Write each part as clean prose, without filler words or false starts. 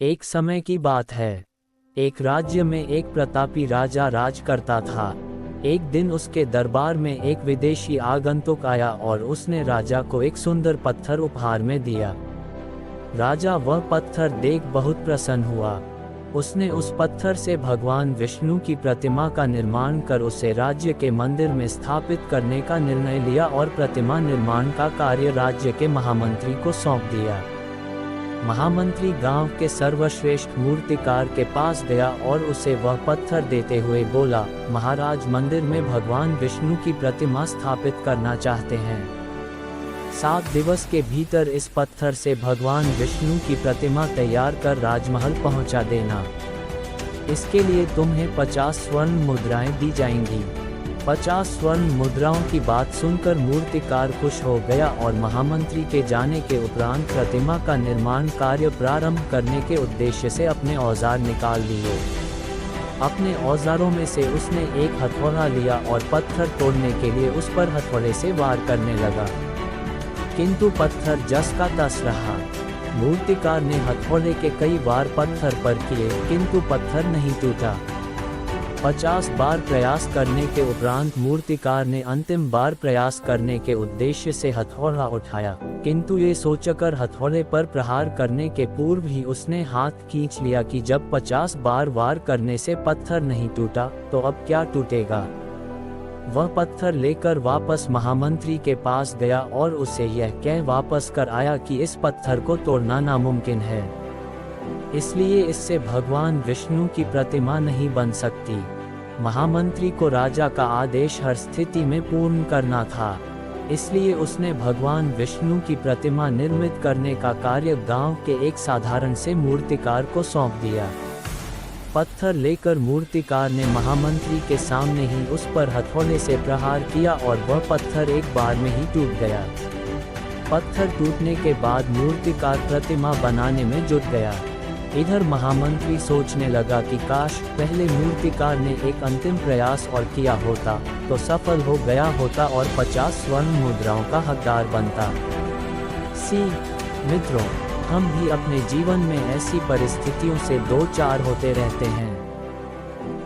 एक समय की बात है। एक राज्य में एक प्रतापी राजा राज करता था। एक दिन उसके दरबार में एक विदेशी आगंतुक आया और उसने राजा को एक सुंदर पत्थर उपहार में दिया। राजा वह पत्थर देख बहुत प्रसन्न हुआ। उसने उस पत्थर से भगवान विष्णु की प्रतिमा का निर्माण कर उसे राज्य के मंदिर में स्थापित करने का निर्णय लिया और प्रतिमा निर्माण का कार्य राज्य के महामंत्री को सौंप दिया। महामंत्री गांव के सर्वश्रेष्ठ मूर्तिकार के पास गया और उसे वह पत्थर देते हुए बोला, महाराज मंदिर में भगवान विष्णु की प्रतिमा स्थापित करना चाहते हैं। 7 दिवस के भीतर इस पत्थर से भगवान विष्णु की प्रतिमा तैयार कर राजमहल पहुंचा देना। इसके लिए तुम्हें 50 स्वर्ण मुद्राएं दी जाएंगी। 50 स्वर्ण मुद्राओं की बात सुनकर मूर्तिकार खुश हो गया और महामंत्री के जाने के उपरांत प्रतिमा का निर्माण कार्य प्रारंभ करने के उद्देश्य से अपने औजार निकाल लिए। अपने औजारों में से उसने एक हथौड़ा लिया और पत्थर तोड़ने के लिए उस पर हथौड़े से वार करने लगा, किंतु पत्थर जस का तस रहा। मूर्तिकार ने हथौड़े के कई बार पत्थर पर किए, किंतु पत्थर नहीं टूटा। 50 बार प्रयास करने के उपरांत मूर्तिकार ने अंतिम बार प्रयास करने के उद्देश्य से हथौड़ा उठाया, किंतु ये सोचकर हथौड़े पर प्रहार करने के पूर्व ही उसने हाथ खींच लिया कि जब 50 बार वार करने से पत्थर नहीं टूटा तो अब क्या टूटेगा। वह पत्थर लेकर वापस महामंत्री के पास गया और उसे यह कह वापस कर आया कि इस पत्थर को तोड़ना नामुमकिन है, इसलिए इससे भगवान विष्णु की प्रतिमा नहीं बन सकती। महामंत्री को राजा का आदेश हर स्थिति में पूर्ण करना था, इसलिए उसने भगवान विष्णु की प्रतिमा निर्मित करने का कार्य गांव के एक साधारण से मूर्तिकार को सौंप दिया। पत्थर लेकर मूर्तिकार ने महामंत्री के सामने ही उस पर हथौड़े से प्रहार किया और वह पत्थर एक बार में ही टूट गया। पत्थर टूटने के बाद मूर्तिकार प्रतिमा बनाने में जुट गया। इधर महामंत्री सोचने लगा कि काश पहले मूर्तिकार ने एक अंतिम प्रयास और किया होता तो सफल हो गया होता और 50 स्वर्ण मुद्राओं का हकदार बनता। मित्रों, हम भी अपने जीवन में ऐसी परिस्थितियों से दो चार होते रहते हैं।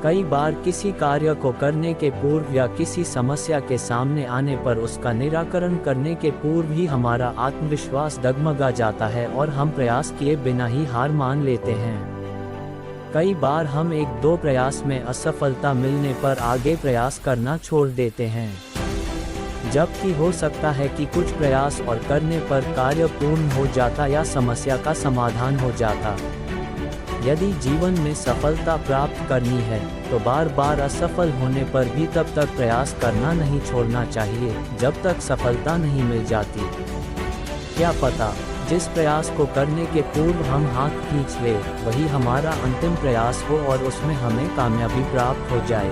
कई बार किसी कार्य को करने के पूर्व या किसी समस्या के सामने आने पर उसका निराकरण करने के पूर्व ही हमारा आत्मविश्वास डगमगा जाता है और हम प्रयास किए बिना ही हार मान लेते हैं। कई बार हम 1-2 प्रयास में असफलता मिलने पर आगे प्रयास करना छोड़ देते हैं, जबकि हो सकता है कि कुछ प्रयास और करने पर कार्य पूर्ण हो जाता या समस्या का समाधान हो जाता। यदि जीवन में सफलता प्राप्त करनी है तो बार बार असफल होने पर भी तब तक प्रयास करना नहीं छोड़ना चाहिए जब तक सफलता नहीं मिल जाती। क्या पता जिस प्रयास को करने के पूर्व हम हाथ खींच ले वही हमारा अंतिम प्रयास हो और उसमें हमें कामयाबी प्राप्त हो जाए।